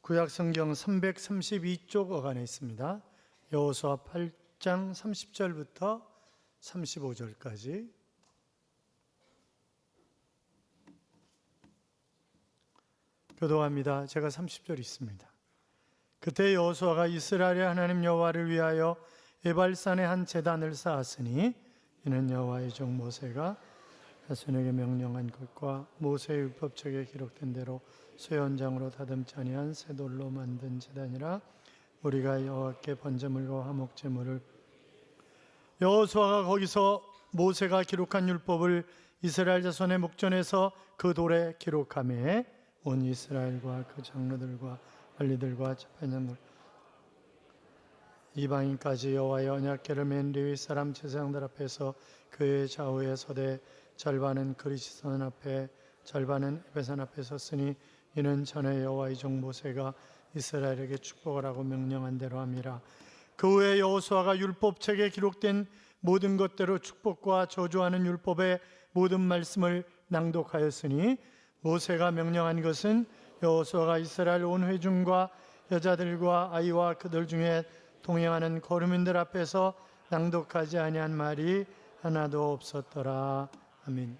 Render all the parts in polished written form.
구약성경 332쪽 어간에 있습니다. 여호수아 8장 30절부터 35절까지. 교도합니다. 제가 30절 있습니다. 그때 여호수아가 이스라엘의 하나님 여호와를 위하여 에발산에 한 제단을 쌓았으니 이는 여호와의 종 모세가 자손에게 명령한 것과 모세의 율법책에 기록된 대로 쇠연장으로 다듬지 아니한 쇠돌로 만든 제단이라. 우리가 여호와께 번제물과 화목제물을 여호수아가 거기서 모세가 기록한 율법을 이스라엘 자손의 목전에서 그 돌에 기록하매 온 이스라엘과 그 장로들과 관리들과 재판장들 이방인까지 여호와의 언약궤를 맨 레위 사람 제사장들 앞에서 그의 좌우에 서되 절반은 그리시선 앞에 절반은 에베산 앞에 섰으니 이는 전에 여호와의 종 모세가 이스라엘에게 축복을 하고 명령한 대로 함이라. 그 후에 여호수아가 율법책에 기록된 모든 것대로 축복과 저주하는 율법의 모든 말씀을 낭독하였으니 모세가 명령한 것은 여호수아가 이스라엘 온 회중과 여자들과 아이와 그들 중에 동행하는 거류민들 앞에서 낭독하지 아니한 말이 하나도 없었더라. 아멘.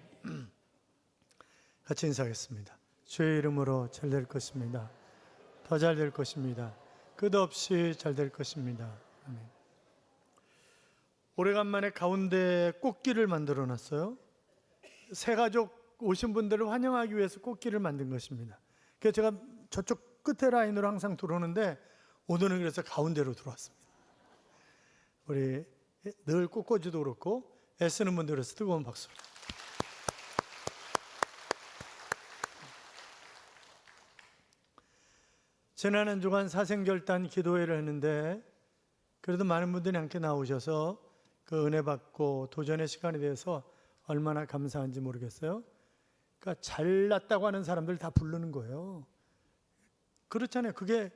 같이 인사하겠습니다. 주의 이름으로 잘 될 것입니다. 더 잘 될 것입니다. 끝없이 잘 될 것입니다. 아멘. 오래간만에 가운데 꽃길을 만들어 놨어요. 새 가족 오신 분들을 환영하기 위해서 꽃길을 만든 것입니다. 그래서 제가 저쪽 끝에 라인으로 항상 들어오는데 오늘은 그래서 가운데로 들어왔습니다. 우리 늘 꽃꽂이도 그렇고 애쓰는 분들에서 뜨거운 박수로. 지난 한 주간 사생결단 기도회를 했는데 그래도 많은 분들이 함께 나오셔서 그 은혜 받고 도전의 시간에 대해서 얼마나 감사한지 모르겠어요. 그러니까 잘났다고 하는 사람들 다 부르는 거예요. 그렇잖아요. 그게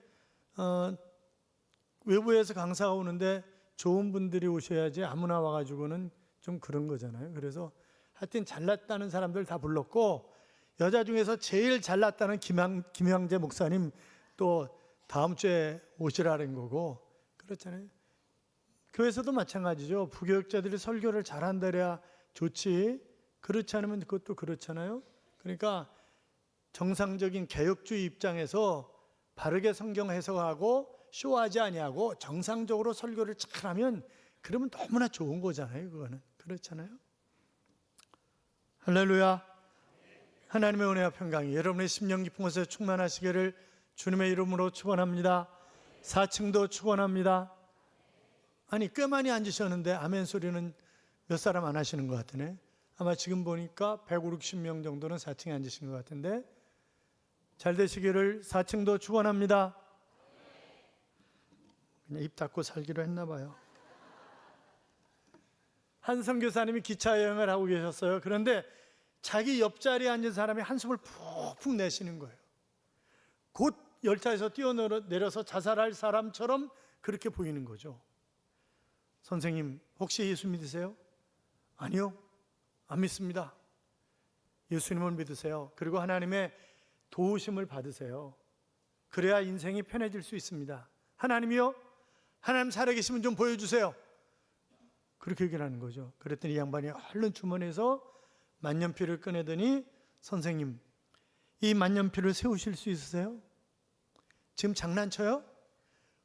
외부에서 강사가 오는데 좋은 분들이 오셔야지 아무나 와가지고는 좀 그런 거잖아요. 그래서 하여튼 잘났다는 사람들 다 불렀고 여자 중에서 제일 잘났다는 김양재 목사님 또 다음 주에 오시라는 거고 그렇잖아요. 교회에서도 마찬가지죠. 부교육자들이 설교를 잘한다래야 좋지 그렇지 않으면 그것도 그렇잖아요. 그러니까 정상적인 개혁주의 입장에서 바르게 성경 해석하고 쇼하지 아니하고 정상적으로 설교를 잘하면 그러면 너무나 좋은 거잖아요. 그거는 그렇잖아요. 할렐루야. 하나님의 은혜와 평강이 여러분의 심령 깊은 곳에 충만하시기를 주님의 이름으로 축원합니다. 4층도 축원합니다. 아니 꽤 많이 앉으셨는데 아멘 소리는 몇 사람 안 하시는 것 같으네. 아마 지금 보니까 150명 정도는 4층에 앉으신 것 같은데 잘 되시기를 4층도 축원합니다. 그냥 입 닫고 살기로 했나 봐요. 한 선교사님이 기차 여행을 하고 계셨어요. 그런데 자기 옆자리에 앉은 사람이 한숨을 푹푹 내쉬는 거예요. 곧 열차에서 뛰어내려서 자살할 사람처럼 그렇게 보이는 거죠. 선생님, 혹시 예수 믿으세요? 아니요, 안 믿습니다. 예수님을 믿으세요. 그리고 하나님의 도우심을 받으세요. 그래야 인생이 편해질 수 있습니다. 하나님이요? 하나님 살아계시면 좀 보여주세요. 그렇게 얘기를 하는 거죠. 그랬더니 이 양반이 얼른 주머니에서 만년필을 꺼내더니 선생님, 이 만년필을 세우실 수 있으세요? 지금 장난쳐요?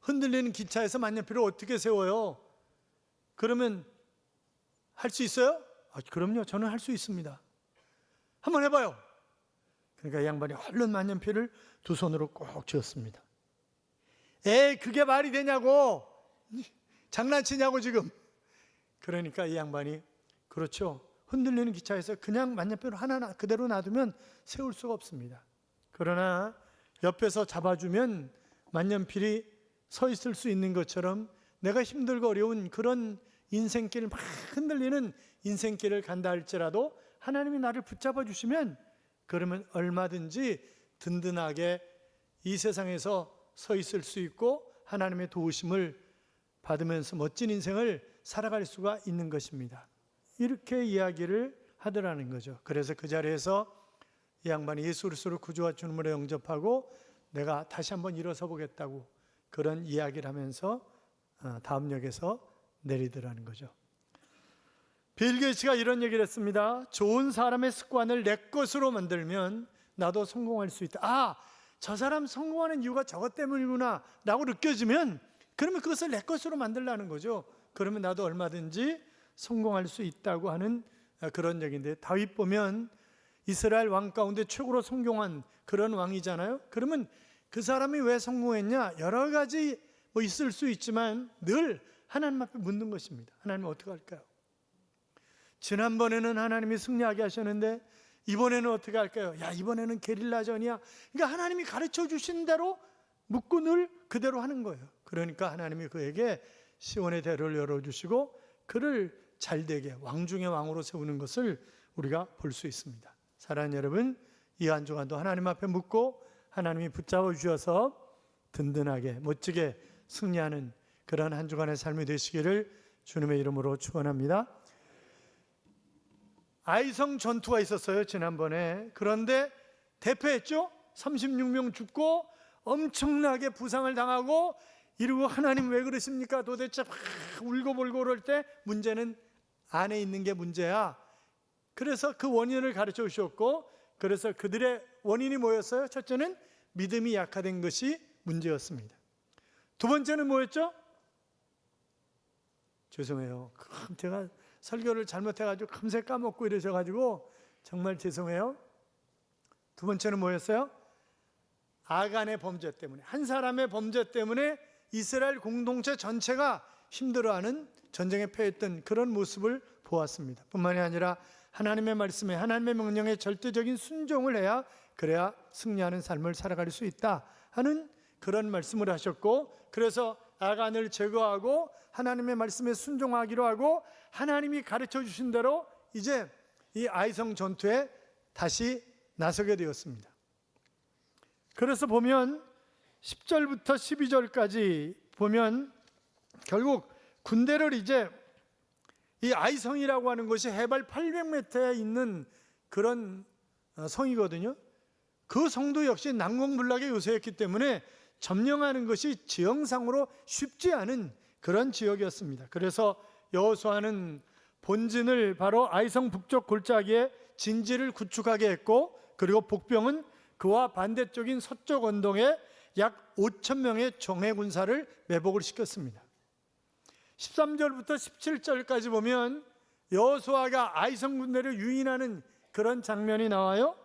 흔들리는 기차에서 만년필을 어떻게 세워요? 그러면 할 수 있어요? 그럼요, 저는 할 수 있습니다. 한번 해봐요. 그러니까 이 양반이 얼른 만년필을 두 손으로 꼭 쥐었습니다. 그게 말이 되냐고, 장난치냐고 지금. 그러니까 이 양반이 그렇죠, 흔들리는 기차에서 그냥 만년필을 하나 그대로 놔두면 세울 수가 없습니다. 그러나 옆에서 잡아주면 만년필이 서 있을 수 있는 것처럼 내가 힘들고 어려운 그런 인생길, 막 흔들리는 인생길을 간다 할지라도 하나님이 나를 붙잡아 주시면 그러면 얼마든지 든든하게 이 세상에서 서 있을 수 있고 하나님의 도우심을 받으면서 멋진 인생을 살아갈 수가 있는 것입니다. 이렇게 이야기를 하더라는 거죠. 그래서 그 자리에서 이 양반이 예수 그리스도를 구주와 주님으로 영접하고 내가 다시 한번 일어서 보겠다고 그런 이야기를 하면서 다음 역에서 내리더라는 거죠. 빌 게이츠가 이런 얘기를 했습니다. 좋은 사람의 습관을 내 것으로 만들면 나도 성공할 수 있다. 저 사람 성공하는 이유가 저것 때문이구나 라고 느껴지면 그러면 그것을 내 것으로 만들라는 거죠. 그러면 나도 얼마든지 성공할 수 있다고 하는 그런 얘기인데, 다윗 보면 이스라엘 왕 가운데 최고로 성공한 그런 왕이잖아요. 그러면 그 사람이 왜 성공했냐? 여러 가지 있을 수 있지만 늘 하나님 앞에 묻는 것입니다. 하나님 어떻게 할까요? 지난번에는 하나님이 승리하게 하셨는데 이번에는 어떻게 할까요? 야, 이번에는 게릴라전이야. 그러니까 하나님이 가르쳐 주신 대로 묻고 늘 그대로 하는 거예요. 그러니까 하나님이 그에게 시온의 대로를 열어주시고 그를 잘되게 왕 중의 왕으로 세우는 것을 우리가 볼 수 있습니다. 사랑하는 여러분, 이 한 주간도 하나님 앞에 묻고 하나님이 붙잡아 주셔서 든든하게 멋지게 승리하는 그런 한 주간의 삶이 되시기를 주님의 이름으로 축원합니다. 아이성 전투가 있었어요, 지난번에. 그런데 대패했죠. 36명 죽고 엄청나게 부상을 당하고 이러고 하나님 왜 그러십니까? 도대체 막 울고불고 그럴 때 문제는 안에 있는 게 문제야. 그래서 그 원인을 가르쳐 주셨고, 그래서 그들의 원인이 뭐였어요? 첫째는 믿음이 약화된 것이 문제였습니다. 두 번째는 뭐였죠? 죄송해요. 제가 설교를 잘못해가지고 금세 까먹고 이러셔가지고 정말 죄송해요. 두 번째는 뭐였어요? 아간의 범죄 때문에, 한 사람의 범죄 때문에 이스라엘 공동체 전체가 힘들어하는, 전쟁에 패했던 그런 모습을 보았습니다. 뿐만이 아니라 하나님의 말씀에, 하나님의 명령에 절대적인 순종을 해야, 그래야 승리하는 삶을 살아갈 수 있다 하는 그런 말씀을 하셨고, 그래서 아간을 제거하고 하나님의 말씀에 순종하기로 하고 하나님이 가르쳐 주신 대로 이제 이 아이성 전투에 다시 나서게 되었습니다. 그래서 보면 10절부터 12절까지 보면 결국 군대를 이제 이 아이성이라고 하는 것이 해발 800m에 있는 그런 성이거든요. 그 성도 역시 난공불락의 요새였기 때문에 점령하는 것이 지형상으로 쉽지 않은 그런 지역이었습니다. 그래서 여호수아는 본진을 바로 아이성 북쪽 골짜기에 진지를 구축하게 했고, 그리고 복병은 그와 반대쪽인 서쪽 언덕에 약 5천 명의 정예 군사를 매복을 시켰습니다. 13절부터 17절까지 보면 여호수아가 아이성 군대를 유인하는 그런 장면이 나와요.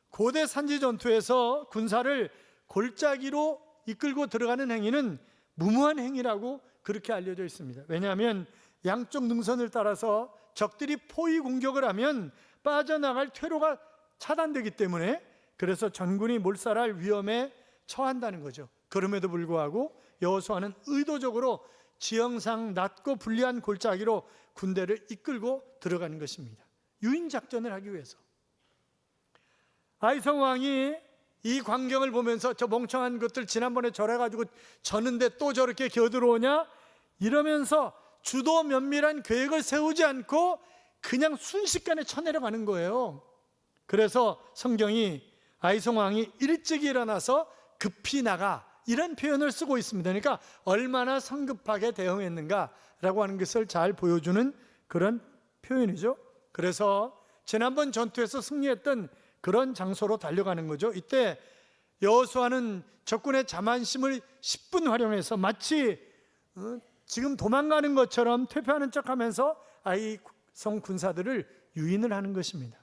고대 산지 전투에서 군사를 골짜기로 이끌고 들어가는 행위는 무모한 행위라고 그렇게 알려져 있습니다. 왜냐하면 양쪽 능선을 따라서 적들이 포위 공격을 하면 빠져나갈 퇴로가 차단되기 때문에, 그래서 전군이 몰살할 위험에 처한다는 거죠. 그럼에도 불구하고 여호수아는 의도적으로 지형상 낮고 불리한 골짜기로 군대를 이끌고 들어가는 것입니다. 유인 작전을 하기 위해서. 아이성 왕이 이 광경을 보면서 저 멍청한 것들 지난번에 저래가지고 졌는데 또 저렇게 겨들어오냐 이러면서 주도 면밀한 계획을 세우지 않고 그냥 순식간에 쳐내려가는 거예요. 그래서 성경이 아이성 왕이 일찍 일어나서 급히 나가, 이런 표현을 쓰고 있습니다. 그러니까 얼마나 성급하게 대응했는가라고 하는 것을 잘 보여주는 그런 표현이죠. 그래서 지난번 전투에서 승리했던 그런 장소로 달려가는 거죠. 이때 여호수아는 적군의 자만심을 10분 활용해서 마치 지금 도망가는 것처럼 퇴폐하는 척하면서 아이성 군사들을 유인을 하는 것입니다.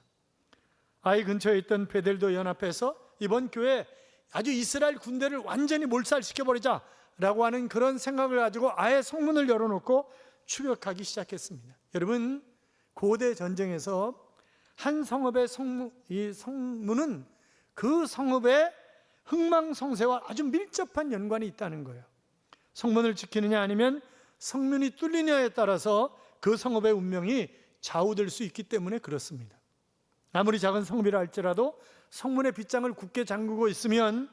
아이 근처에 있던 베델도 연합해서 이번 교회 아주 이스라엘 군대를 완전히 몰살시켜버리자 라고 하는 그런 생각을 가지고 아예 성문을 열어놓고 추격하기 시작했습니다. 여러분, 고대 전쟁에서 한 성읍의 이 성문은 그 성읍의 흥망성쇠와 아주 밀접한 연관이 있다는 거예요. 성문을 지키느냐 아니면 성문이 뚫리냐에 따라서 그 성읍의 운명이 좌우될 수 있기 때문에 그렇습니다. 아무리 작은 성읍이라 할지라도 성문의 빗장을 굳게 잠그고 있으면,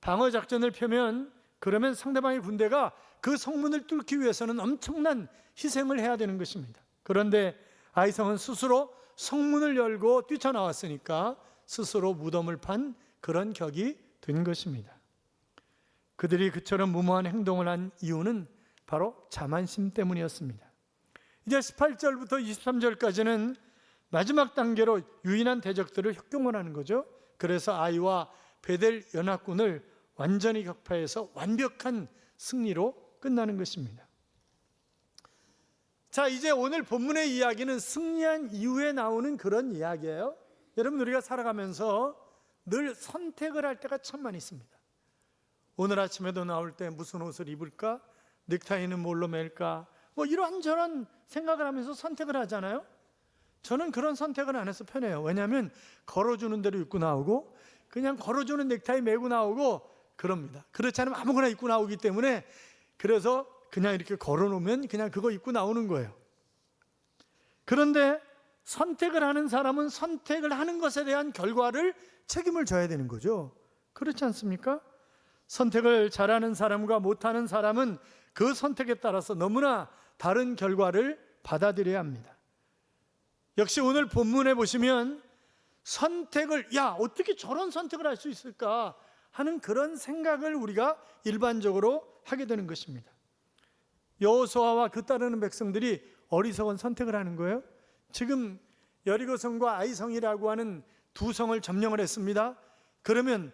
방어 작전을 펴면, 그러면 상대방의 군대가 그 성문을 뚫기 위해서는 엄청난 희생을 해야 되는 것입니다. 그런데 아이성은 스스로 성문을 열고 뛰쳐나왔으니까 스스로 무덤을 판 그런 격이 된 것입니다. 그들이 그처럼 무모한 행동을 한 이유는 바로 자만심 때문이었습니다. 이제 18절부터 23절까지는 마지막 단계로 유인한 대적들을 협경을 하는 거죠. 그래서 아이와 베델 연합군을 완전히 격파해서 완벽한 승리로 끝나는 것입니다. 자, 이제 오늘 본문의 이야기는 승리한 이후에 나오는 그런 이야기예요. 여러분, 우리가 살아가면서 늘 선택을 할 때가 참 많이 있습니다. 오늘 아침에도 나올 때 무슨 옷을 입을까? 넥타이는 뭘로 맬까? 뭐 이런저런 생각을 하면서 선택을 하잖아요. 저는 그런 선택을 안 해서 편해요. 왜냐하면 걸어주는 대로 입고 나오고 그냥 걸어주는 넥타이 메고 나오고 그럽니다. 그렇지 않으면 아무거나 입고 나오기 때문에, 그래서 그냥 이렇게 걸어놓으면 그냥 그거 입고 나오는 거예요. 그런데 선택을 하는 사람은 선택을 하는 것에 대한 결과를 책임을 져야 되는 거죠. 그렇지 않습니까? 선택을 잘하는 사람과 못하는 사람은 그 선택에 따라서 너무나 다른 결과를 받아들여야 합니다. 역시 오늘 본문에 보시면 선택을, 어떻게 저런 선택을 할 수 있을까 하는 그런 생각을 우리가 일반적으로 하게 되는 것입니다. 여호수아와 그 따르는 백성들이 어리석은 선택을 하는 거예요. 지금 여리고성과 아이성이라고 하는 두 성을 점령을 했습니다. 그러면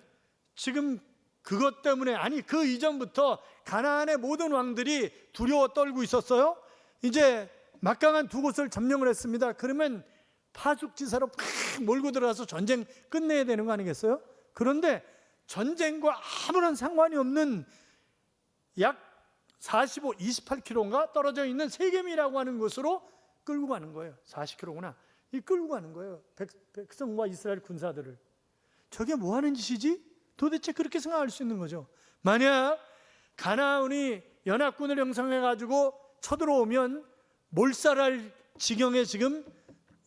지금 그것 때문에, 그 이전부터 가나안의 모든 왕들이 두려워 떨고 있었어요. 이제 막강한 두 곳을 점령을 했습니다. 그러면 파죽지사로 팍 몰고 들어가서 전쟁 끝내야 되는 거 아니겠어요? 그런데 전쟁과 아무런 상관이 없는 약 28km인가 떨어져 있는 세겜이라고 하는 곳으로 끌고 가는 거예요. 40km구나. 끌고 가는 거예요. 백성과 이스라엘 군사들을. 저게 뭐 하는 짓이지? 도대체 그렇게 생각할 수 있는 거죠. 만약 가나안이 연합군을 형성해가지고 쳐들어오면 몰살할 지경에 지금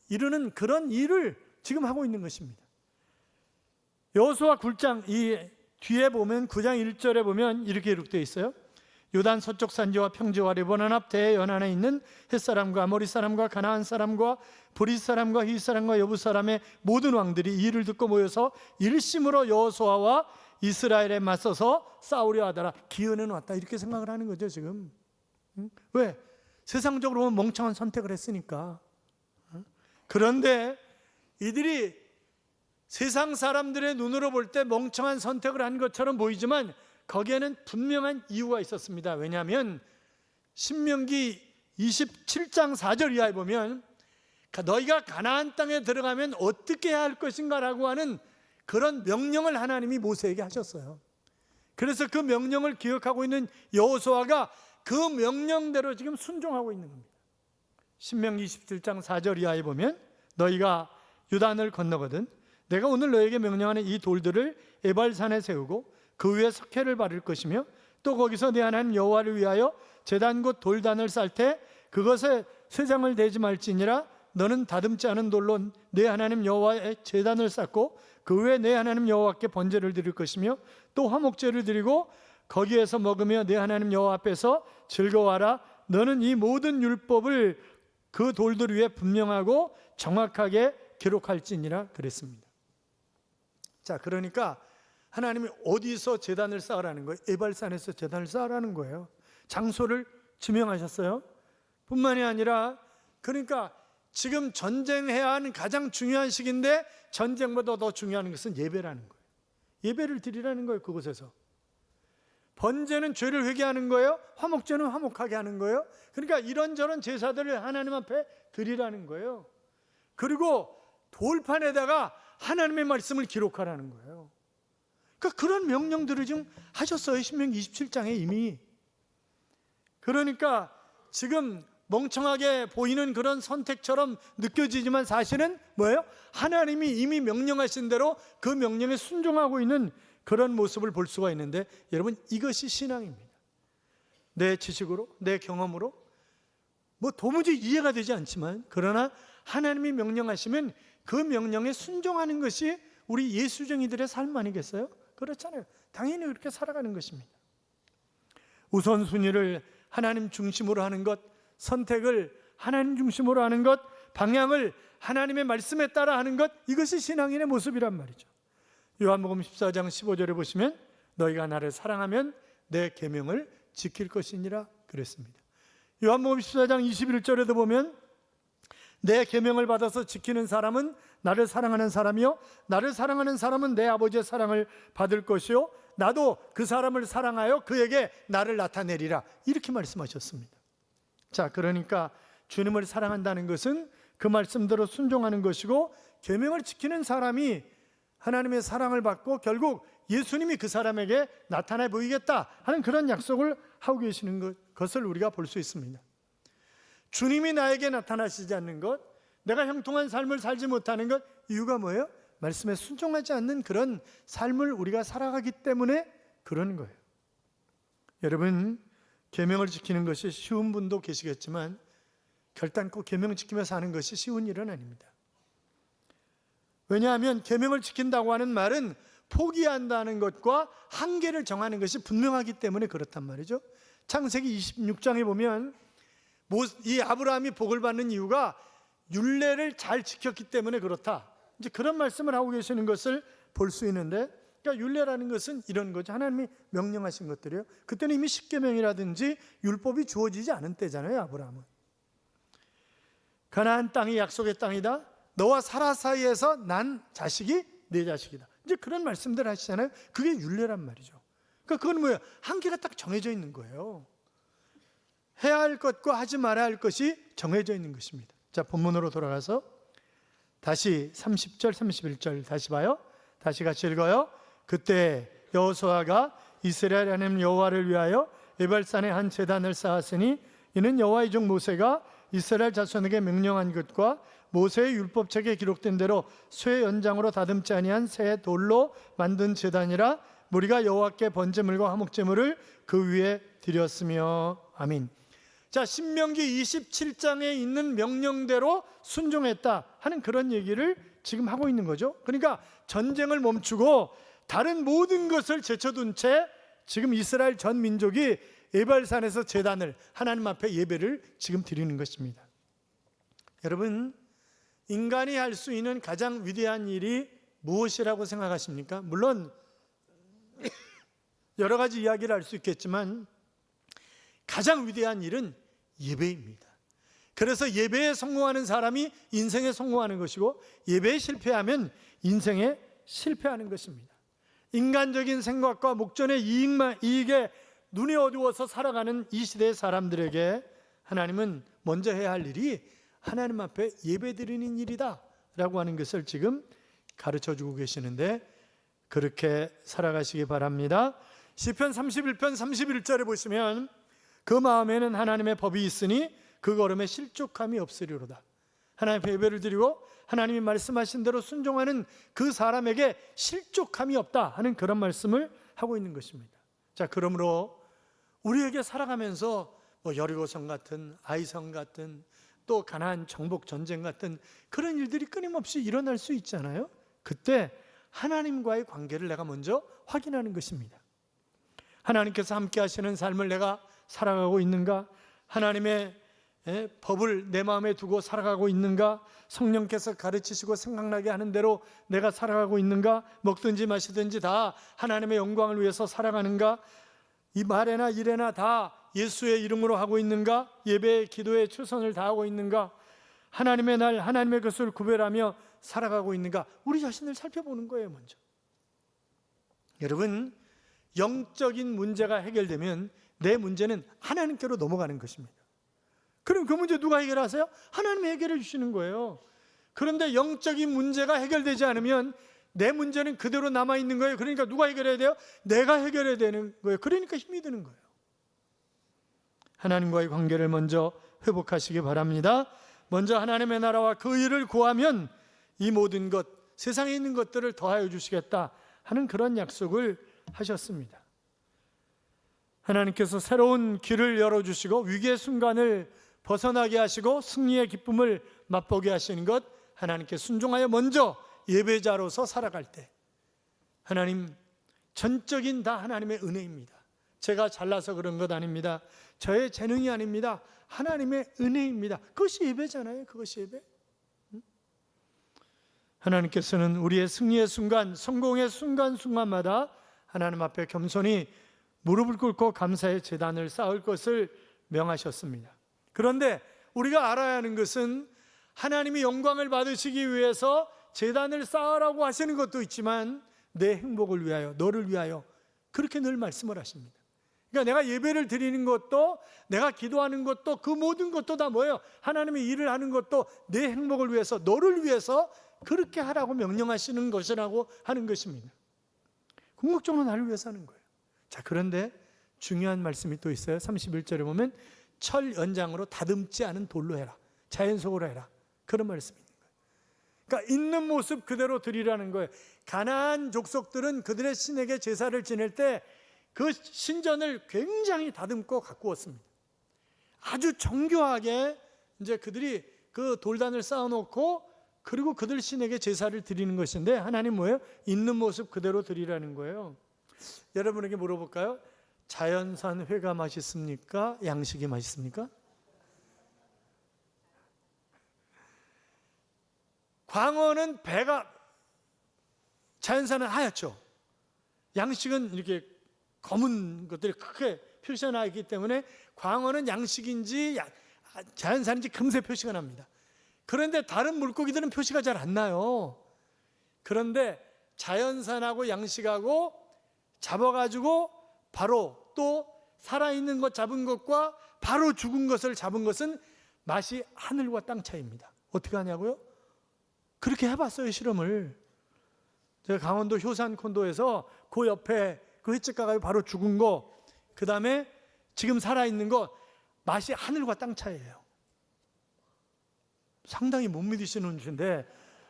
이르는 그런 일을 지금 하고 있는 것입니다. 여호수아 9장 이 뒤에 보면 9장 1절에 보면 이렇게 기록되어 있어요. 요단 서쪽 산지와 평지와 레바논 앞 대연안에 있는 헷사람과 아모리 사람과 가나안 사람과 브릿 사람과 히 사람과 여부 사람의 모든 왕들이 이 일을 듣고 모여서 일심으로 여호수아와 이스라엘에 맞서서 싸우려 하더라. 기회는 왔다, 이렇게 생각을 하는 거죠 지금. 왜? 세상적으로 보면 멍청한 선택을 했으니까. 그런데 이들이 세상 사람들의 눈으로 볼 때 멍청한 선택을 한 것처럼 보이지만 거기에는 분명한 이유가 있었습니다. 왜냐하면 신명기 27장 4절 이하에 보면 너희가 가나안 땅에 들어가면 어떻게 해야 할 것인가 라고 하는 그런 명령을 하나님이 모세에게 하셨어요. 그래서 그 명령을 기억하고 있는 여호수아가 그 명령대로 지금 순종하고 있는 겁니다. 신명기 27장 4절 이하에 보면 너희가 요단을 건너거든 내가 오늘 너에게 명령하는 이 돌들을 에발산에 세우고 그 위에 석회를 바를 것이며 또 거기서 내 하나님 여호와를 위하여 제단 곧 돌단을 쌓을 때 그것에 쇠장을 대지 말지니라. 너는 다듬지 않은 돌로 내 하나님 여호와의 제단을 쌓고 그 위에 내 하나님 여호와께 번제를 드릴 것이며 또 화목제를 드리고 거기에서 먹으며 내 하나님 여호와 앞에서 즐거워하라. 너는 이 모든 율법을 그 돌들 위에 분명하고 정확하게 기록할지니라 그랬습니다. 자, 그러니까 하나님이 어디서 제단을 쌓으라는 거예요? 에발산에서 제단을 쌓으라는 거예요. 장소를 지명하셨어요. 뿐만이 아니라, 그러니까 지금 전쟁해야 하는 가장 중요한 시기인데 전쟁보다 더 중요한 것은 예배라는 거예요. 예배를 드리라는 거예요. 그곳에서 번제는 죄를 회개하는 거예요. 화목제는 화목하게 하는 거예요. 그러니까 이런저런 제사들을 하나님 앞에 드리라는 거예요. 그리고 돌판에다가 하나님의 말씀을 기록하라는 거예요. 그러니까 그런 명령들을 지금 하셨어요. 신명기 27장에 이미. 그러니까 지금 멍청하게 보이는 그런 선택처럼 느껴지지만 사실은 뭐예요? 하나님이 이미 명령하신 대로 그 명령에 순종하고 있는 그런 모습을 볼 수가 있는데, 여러분, 이것이 신앙입니다. 내 지식으로, 내 경험으로 도무지 이해가 되지 않지만, 그러나 하나님이 명령하시면 그 명령에 순종하는 것이 우리 예수쟁이들의 삶 아니겠어요? 그렇잖아요. 당연히 그렇게 살아가는 것입니다. 우선순위를 하나님 중심으로 하는 것, 선택을 하나님 중심으로 하는 것, 방향을 하나님의 말씀에 따라 하는 것, 이것이 신앙인의 모습이란 말이죠. 요한복음 14장 15절에 보시면 너희가 나를 사랑하면 내 계명을 지킬 것이니라 그랬습니다. 요한복음 14장 21절에도 보면 내 계명을 받아서 지키는 사람은 나를 사랑하는 사람이요 나를 사랑하는 사람은 내 아버지의 사랑을 받을 것이요 나도 그 사람을 사랑하여 그에게 나를 나타내리라, 이렇게 말씀하셨습니다. 자, 그러니까 주님을 사랑한다는 것은 그 말씀대로 순종하는 것이고, 계명을 지키는 사람이 하나님의 사랑을 받고 결국 예수님이 그 사람에게 나타나 보이겠다 하는 그런 약속을 하고 계시는 것을 우리가 볼 수 있습니다. 주님이 나에게 나타나시지 않는 것, 내가 형통한 삶을 살지 못하는 것, 이유가 뭐예요? 말씀에 순종하지 않는 그런 삶을 우리가 살아가기 때문에 그러는 거예요. 여러분, 계명을 지키는 것이 쉬운 분도 계시겠지만 결단코 계명 지키며 사는 것이 쉬운 일은 아닙니다. 왜냐하면 계명을 지킨다고 하는 말은 포기한다는 것과 한계를 정하는 것이 분명하기 때문에 그렇단 말이죠. 창세기 26장에 보면 이 아브라함이 복을 받는 이유가 율례를 잘 지켰기 때문에 그렇다, 이제 그런 말씀을 하고 계시는 것을 볼 수 있는데, 그러니까 율례라는 것은 이런 거죠. 하나님이 명령하신 것들이에요. 그때는 이미 십계명이라든지 율법이 주어지지 않은 때잖아요. 아브라함은 가나안 땅이 약속의 땅이다, 너와 사라 사이에서 난 자식이 내 자식이다, 이제 그런 말씀들 하시잖아요. 그게 율례란 말이죠. 그러니까 그건 뭐예요? 한계가 딱 정해져 있는 거예요. 해야 할 것과 하지 말아야 할 것이 정해져 있는 것입니다. 자, 본문으로 돌아가서 다시 30절 31절 다시 봐요. 다시 같이 읽어요. 그때 여호수아가 이스라엘 하나님 여호와를 위하여 에발산에 한 제단을 쌓았으니 이는 여호와의 종 모세가 이스라엘 자손에게 명령한 것과 모세의 율법책에 기록된 대로 쇠 연장으로 다듬지 아니한 새 돌로 만든 제단이라, 무리가 여호와께 번제물과 화목제물을 그 위에 드렸으며. 아멘. 자, 신명기 27장에 있는 명령대로 순종했다 하는 그런 얘기를 지금 하고 있는 거죠. 그러니까 전쟁을 멈추고 다른 모든 것을 제쳐둔 채 지금 이스라엘 전 민족이 에발산에서 제단을, 하나님 앞에 예배를 지금 드리는 것입니다. 여러분, 인간이 할 수 있는 가장 위대한 일이 무엇이라고 생각하십니까? 물론 여러 가지 이야기를 할 수 있겠지만 가장 위대한 일은 예배입니다. 그래서 예배에 성공하는 사람이 인생에 성공하는 것이고, 예배에 실패하면 인생에 실패하는 것입니다. 인간적인 생각과 목전의 이익에 눈이 어두워서 살아가는 이 시대의 사람들에게 하나님은 먼저 해야 할 일이 하나님 앞에 예배드리는 일이다 라고 하는 것을 지금 가르쳐주고 계시는데, 그렇게 살아가시기 바랍니다. 시편 31편 31절에 보시면 그 마음에는 하나님의 법이 있으니 그 걸음에 실족함이 없으리로다. 하나님 앞에 예배를 드리고 하나님이 말씀하신 대로 순종하는 그 사람에게 실족함이 없다 하는 그런 말씀을 하고 있는 것입니다. 자, 그러므로 우리에게 살아가면서 여리고성 같은, 아이성 같은, 또 가나안 정복 전쟁 같은 그런 일들이 끊임없이 일어날 수 있잖아요. 그때 하나님과의 관계를 내가 먼저 확인하는 것입니다. 하나님께서 함께 하시는 삶을 내가 살아가고 있는가? 하나님의 법을 내 마음에 두고 살아가고 있는가? 성령께서 가르치시고 생각나게 하는 대로 내가 살아가고 있는가? 먹든지 마시든지 다 하나님의 영광을 위해서 살아가는가? 이 말에나 일에나 다 예수의 이름으로 하고 있는가? 예배에 기도에 최선을 다하고 있는가? 하나님의 날 하나님의 것을 구별하며 살아가고 있는가? 우리 자신을 살펴보는 거예요. 먼저 여러분, 영적인 문제가 해결되면 내 문제는 하나님께로 넘어가는 것입니다. 그럼 그 문제 누가 해결하세요? 하나님이 해결해 주시는 거예요. 그런데 영적인 문제가 해결되지 않으면 내 문제는 그대로 남아있는 거예요. 그러니까 누가 해결해야 돼요? 내가 해결해야 되는 거예요. 그러니까 힘이 드는 거예요. 하나님과의 관계를 먼저 회복하시기 바랍니다. 먼저 하나님의 나라와 그 일을 구하면 이 모든 것, 세상에 있는 것들을 더하여 주시겠다 하는 그런 약속을 하셨습니다. 하나님께서 새로운 길을 열어주시고 위기의 순간을 벗어나게 하시고 승리의 기쁨을 맛보게 하시는 것, 하나님께 순종하여 먼저 예배자로서 살아갈 때 하나님, 전적인 다 하나님의 은혜입니다. 제가 잘나서 그런 것 아닙니다. 저의 재능이 아닙니다. 하나님의 은혜입니다. 그것이 예배잖아요. 그것이 예배. 하나님께서는 우리의 승리의 순간, 성공의 순간순간마다 하나님 앞에 겸손히 무릎을 꿇고 감사의 제단을 쌓을 것을 명하셨습니다. 그런데 우리가 알아야 하는 것은 하나님이 영광을 받으시기 위해서 제단을 쌓으라고 하시는 것도 있지만 내 행복을 위하여, 너를 위하여 그렇게 늘 말씀을 하십니다. 그러니까 내가 예배를 드리는 것도, 내가 기도하는 것도, 그 모든 것도 다 뭐예요? 하나님이 일을 하는 것도 내 행복을 위해서, 너를 위해서 그렇게 하라고 명령하시는 것이라고 하는 것입니다. 궁극적으로 나를 위해서 하는 거예요. 자, 그런데 중요한 말씀이 또 있어요. 31절에 보면 철 연장으로 다듬지 않은 돌로 해라, 자연 속으로 해라, 그런 말씀이 있는 거예요. 그러니까 있는 모습 그대로 드리라는 거예요. 가나안 족속들은 그들의 신에게 제사를 지낼 때 그 신전을 굉장히 다듬고 가꾸었습니다. 아주 정교하게 이제 그들이 그 돌단을 쌓아놓고 그리고 그들 신에게 제사를 드리는 것인데, 하나님 뭐예요? 있는 모습 그대로 드리라는 거예요. 여러분에게 물어볼까요? 자연산 회가 맛있습니까? 양식이 맛있습니까? 광어는 배가, 자연산은 하얗죠. 양식은 이렇게 검은 것들이 크게 표시가 나 있기 때문에 광어는 양식인지 자연산인지 금세 표시가 납니다. 그런데 다른 물고기들은 표시가 잘 안 나요. 그런데 자연산하고 양식하고 잡아가지고 바로 또 살아있는 것 잡은 것과 바로 죽은 것을 잡은 것은 맛이 하늘과 땅 차이입니다. 어떻게 하냐고요? 그렇게 해봤어요, 실험을. 제가 강원도 효산 콘도에서 그 옆에 그 횟집 가가지고 바로 죽은 거, 그 다음에 지금 살아있는 거, 맛이 하늘과 땅 차이예요. 상당히 못 믿으시는 분인데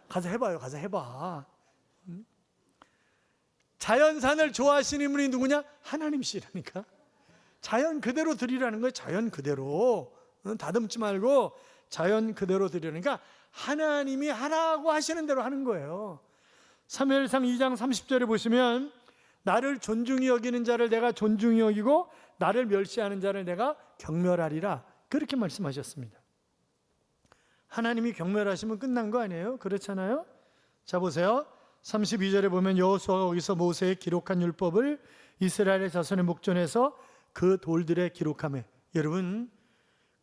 가서 해봐요. 가서 해봐. 자연산을 좋아하시는 분이 누구냐? 하나님이시라니까. 자연 그대로 드리라는 거예요. 자연 그대로. 다듬지 말고 자연 그대로 드리라니까 하나님이 하라고 하시는 대로 하는 거예요. 사무엘상 2장 30절에 보시면 나를 존중히 여기는 자를 내가 존중히 여기고 나를 멸시하는 자를 내가 경멸하리라, 그렇게 말씀하셨습니다. 하나님이 경멸하시면 끝난 거 아니에요? 그렇잖아요? 자, 보세요. 32절에 보면 여호수아가 거기서 모세의 기록한 율법을 이스라엘의 자손의 목전에서 그 돌들에 기록하며, 여러분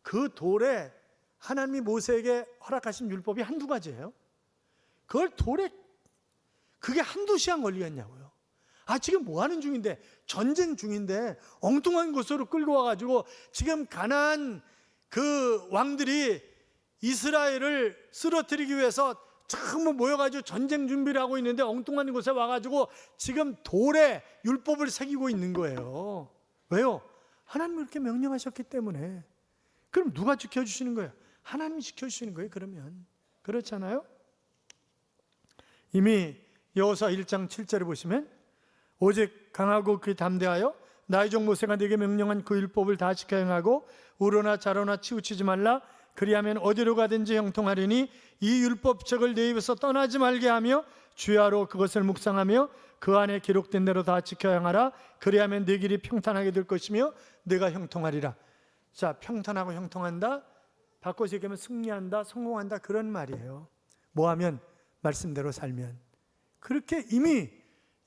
그 돌에 하나님이 모세에게 허락하신 율법이 한두 가지예요. 그걸 돌에 그게 한두 시간 걸리겠냐고요. 지금 뭐 하는 중인데, 전쟁 중인데 엉뚱한 곳으로 끌고 와가지고 지금 가나안 그 왕들이 이스라엘을 쓰러뜨리기 위해서 전부 모여가지고 전쟁 준비를 하고 있는데 엉뚱한 곳에 와가지고 지금 돌에 율법을 새기고 있는 거예요. 왜요? 하나님이 그렇게 명령하셨기 때문에. 그럼 누가 지켜주시는 거예요? 하나님이 지켜주시는 거예요. 그러면 그렇잖아요? 이미 여호수아 1장 7절에 보시면 오직 강하고 그 담대하여 나의 종 모세가 네게 명령한 그 율법을 다 지켜 행하고 우로나 자로나 치우치지 말라. 그리하면 어디로 가든지 형통하리니 이 율법책을 내 입에서 떠나지 말게 하며 주야로 그것을 묵상하며 그 안에 기록된 대로 다 지켜 행하라. 그리하면 네 길이 평탄하게 될 것이며 네가 형통하리라. 자, 평탄하고 형통한다, 바꿔서 얘기하면 승리한다, 성공한다, 그런 말이에요. 뭐하면? 말씀대로 살면. 그렇게 이미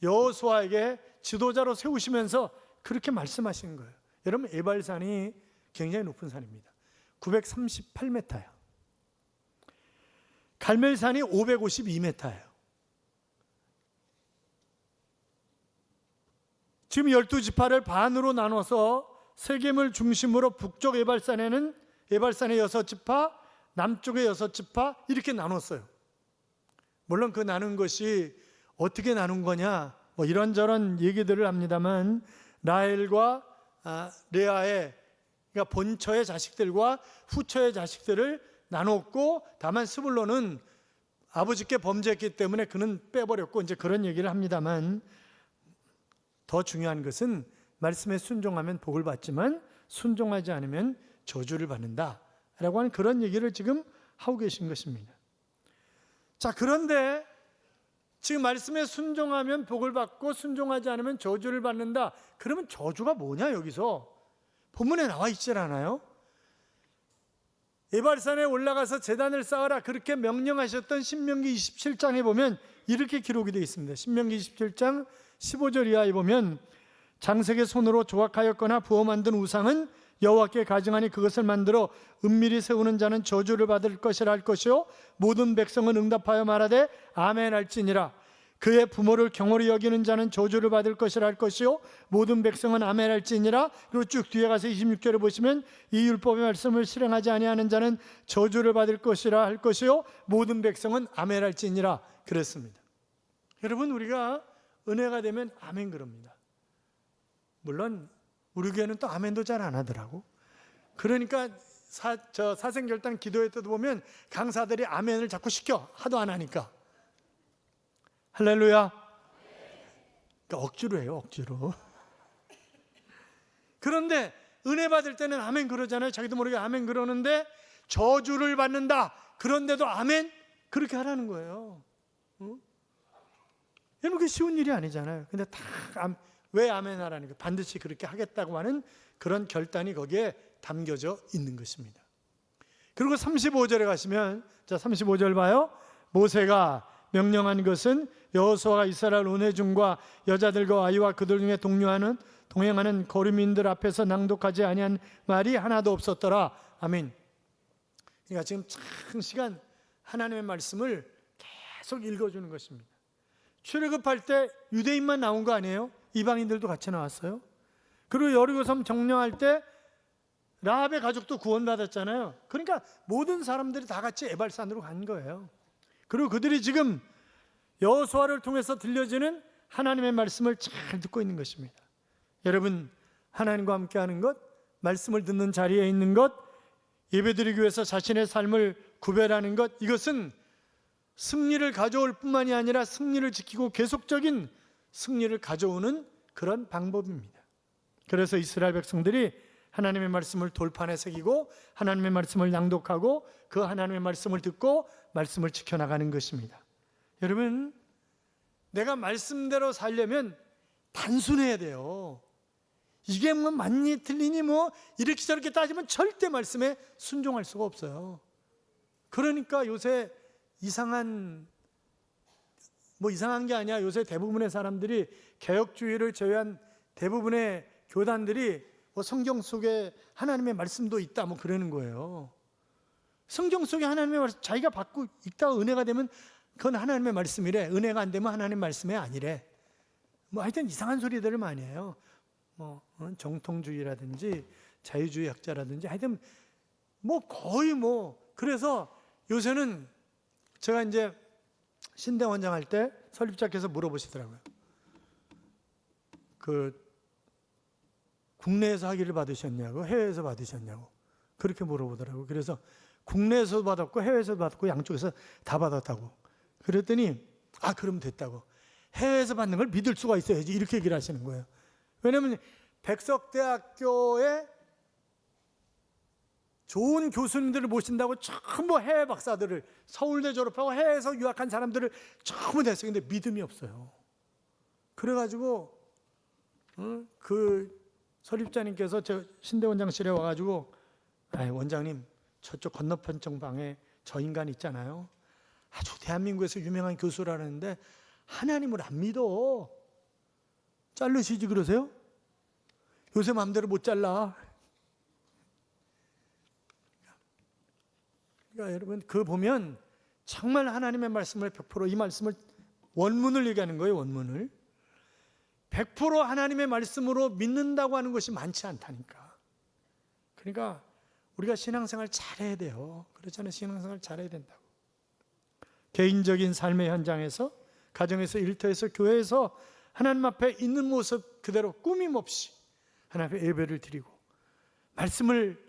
여호수아에게 지도자로 세우시면서 그렇게 말씀하신 거예요. 여러분, 에발산이 굉장히 높은 산입니다. 938m예요. 갈멜산이 552m예요. 지금 12지파를 반으로 나눠서 세겜을 중심으로 북쪽 에발산에는 에발산의 6지파, 남쪽의 6지파 이렇게 나눴어요. 물론 그 나눈 것이 어떻게 나눈 거냐, 뭐 이런저런 얘기들을 합니다만, 라헬과 레아의, 그러니까 본처의 자식들과 후처의 자식들을 나눴고, 다만 스불론은 아버지께 범죄했기 때문에 그는 빼버렸고, 이제 그런 얘기를 합니다만, 더 중요한 것은 말씀에 순종하면 복을 받지만 순종하지 않으면 저주를 받는다 라고 하는 그런 얘기를 지금 하고 계신 것입니다. 자, 그런데 지금 말씀에 순종하면 복을 받고 순종하지 않으면 저주를 받는다. 그러면 저주가 뭐냐? 여기서 본문에 나와 있질 않아요? 에발산에 올라가서 제단을 쌓으라 그렇게 명령하셨던 신명기 27장에 보면 이렇게 기록이 되어 있습니다. 신명기 27장 15절 이하에 보면 장색의 손으로 조각하였거나 부어 만든 우상은 여호와께 가증하니 그것을 만들어 은밀히 세우는 자는 저주를 받을 것이라 할 것이요 모든 백성은 응답하여 말하되 아멘 할지니라. 그의 부모를 경홀히 여기는 자는 저주를 받을 것이라 할 것이요 모든 백성은 아멘 할지니라. 그리고 쭉 뒤에 가서 26절에 보시면 이 율법의 말씀을 실행하지 아니하는 자는 저주를 받을 것이라 할 것이요 모든 백성은 아멘 할지니라 그랬습니다. 여러분, 우리가 은혜가 되면 아멘 그럽니다. 물론 우리 교회는 또 아멘도 잘 안 하더라고. 그러니까 사생결단 기도회 때도 보면 강사들이 아멘을 자꾸 시켜, 하도 안 하니까. 할렐루야. 그러니까 억지로 해요, 억지로. 그런데 은혜 받을 때는 아멘 그러잖아요. 자기도 모르게 아멘 그러는데 저주를 받는다, 그런데도 아멘 그렇게 하라는 거예요. 응? 여러분, 그게 쉬운 일이 아니잖아요. 근데 왜 아멘 하라는 거예요? 반드시 그렇게 하겠다고 하는 그런 결단이 거기에 담겨져 있는 것입니다. 그리고 35절에 가시면, 자 35절 봐요. 모세가 명령한 것은 여호수아가 이스라엘 온 회중과 여자들과 아이와 그들 중에 동행하는 거류민들 앞에서 낭독하지 아니한 말이 하나도 없었더라. 아멘. 그러니까 지금 장시간 하나님의 말씀을 계속 읽어주는 것입니다. 출애굽할 때 유대인만 나온 거 아니에요? 이방인들도 같이 나왔어요. 그리고 여리고섬 점령할 때 라합의 가족도 구원받았잖아요. 그러니까 모든 사람들이 다 같이 에발산으로 간 거예요. 그리고 그들이 지금 여호수아를 통해서 들려지는 하나님의 말씀을 잘 듣고 있는 것입니다. 여러분, 하나님과 함께하는 것, 말씀을 듣는 자리에 있는 것, 예배드리기 위해서 자신의 삶을 구별하는 것, 이것은 승리를 가져올 뿐만이 아니라 승리를 지키고 계속적인 승리를 가져오는 그런 방법입니다. 그래서 이스라엘 백성들이 하나님의 말씀을 돌판에 새기고 하나님의 말씀을 낭독하고 그 하나님의 말씀을 듣고 말씀을 지켜나가는 것입니다. 여러분, 내가 말씀대로 살려면 단순해야 돼요. 이게 뭐 맞니 틀리니 뭐 이렇게 저렇게 따지면 절대 말씀에 순종할 수가 없어요. 그러니까 요새 이상한 게 아니야. 요새 대부분의 사람들이 개혁주의를 제외한 대부분의 교단들이 성경 속에 하나님의 말씀도 있다 뭐 그러는 거예요. 성경 속에 하나님의 말씀 자기가 받고 읽다가 은혜가 되면 그건 하나님의 말씀이래. 은혜가 안 되면 하나님의 말씀이 아니래. 뭐 하여튼 이상한 소리들을 많이 해요. 정통주의라든지 자유주의 학자라든지 하여튼 거의 그래서 요새는 제가 이제 신대 원장 할 때 설립자께서 물어보시더라고요. 국내에서 학위를 받으셨냐고 해외에서 받으셨냐고 그렇게 물어보더라고요. 그래서 국내에서 받았고 해외에서 받았고 양쪽에서 다 받았다고. 그랬더니 그럼 됐다고. 해외에서 받는 걸 믿을 수가 있어야지 이렇게 얘기를 하시는 거예요. 왜냐하면 백석대학교에 좋은 교수님들을 모신다고 전부 해외 박사들을 서울대 졸업하고 해외에서 유학한 사람들을 전부 냈어요. 근데 믿음이 없어요. 그래가지고 그 설립자님께서 저 신대 원장실에 와가지고 원장님 저쪽 건너편 방에 저 인간 있잖아요. 아주 대한민국에서 유명한 교수라는데 하나님을 안 믿어. 자르시지 그러세요? 요새 마음대로 못 잘라. 그러니까 여러분 보면 정말 하나님의 말씀을 100% 이 말씀을 원문을 얘기하는 거예요. 원문을 100% 하나님의 말씀으로 믿는다고 하는 것이 많지 않다니까. 그러니까 우리가 신앙생활 잘해야 돼요. 그렇잖아요. 신앙생활 잘해야 된다고. 개인적인 삶의 현장에서, 가정에서, 일터에서, 교회에서 하나님 앞에 있는 모습 그대로 꾸밈 없이 하나님 앞에 예배를 드리고 말씀을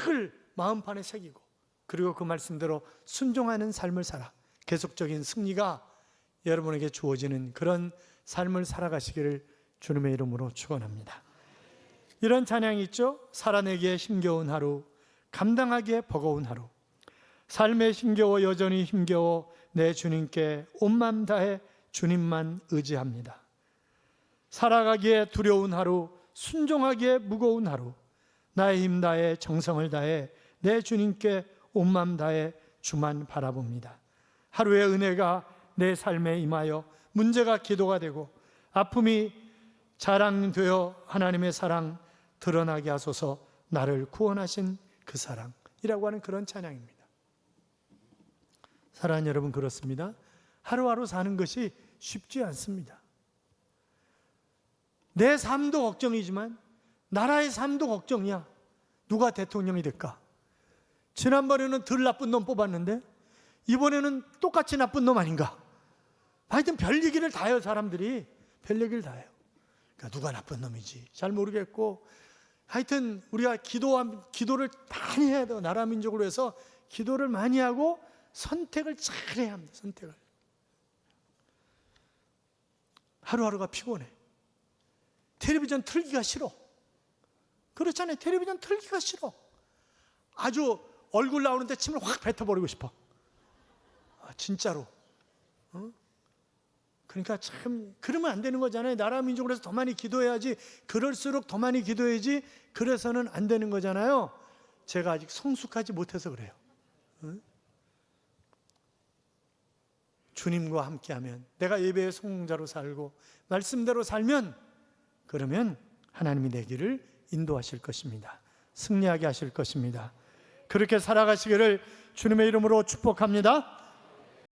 늘 마음판에 새기고 그리고 그 말씀대로 순종하는 삶을 살아 계속적인 승리가 여러분에게 주어지는 그런 삶을 살아가시기를 주님의 이름으로 축원합니다. 이런 찬양이 있죠. 살아내기에 힘겨운 하루, 감당하기에 버거운 하루. 삶에 힘겨워 여전히 힘겨워 내 주님께 온 마음 다해 주님만 의지합니다. 살아가기에 두려운 하루, 순종하기에 무거운 하루, 나의 힘 다해 정성을 다해 내 주님께 온 마음 다해 주만 바라봅니다. 하루의 은혜가 내 삶에 임하여 문제가 기도가 되고 아픔이 자랑되어 하나님의 사랑 드러나게 하소서. 나를 구원하신 그 사랑이라고 하는 그런 찬양입니다. 사랑하는 여러분, 그렇습니다. 하루하루 사는 것이 쉽지 않습니다. 내 삶도 걱정이지만 나라의 삶도 걱정이야. 누가 대통령이 될까? 지난번에는 덜 나쁜 놈 뽑았는데 이번에는 똑같이 나쁜 놈 아닌가? 하여튼 별 얘기를 다 해요. 사람들이 별 얘기를 다 해요. 그러니까 누가 나쁜 놈이지 잘 모르겠고, 하여튼 우리가 기도를 많이 해야 돼요. 나라 민족으로 해서 기도를 많이 하고 선택을 잘 해야 합니다. 선택을. 하루하루가 피곤해. 텔레비전 틀기가 싫어. 그렇잖아요. 텔레비전 틀기가 싫어. 아주 얼굴 나오는데 침을 확 뱉어버리고 싶어. 진짜로. 그러니까 참 그러면 안 되는 거잖아요. 나라 민족으로 해서 더 많이 기도해야지. 그럴수록 더 많이 기도해야지. 그래서는 안 되는 거잖아요. 제가 아직 성숙하지 못해서 그래요. 주님과 함께하면, 내가 예배의 성공자로 살고 말씀대로 살면, 그러면 하나님이 내 길을 인도하실 것입니다. 승리하게 하실 것입니다. 그렇게 살아가시기를 주님의 이름으로 축복합니다.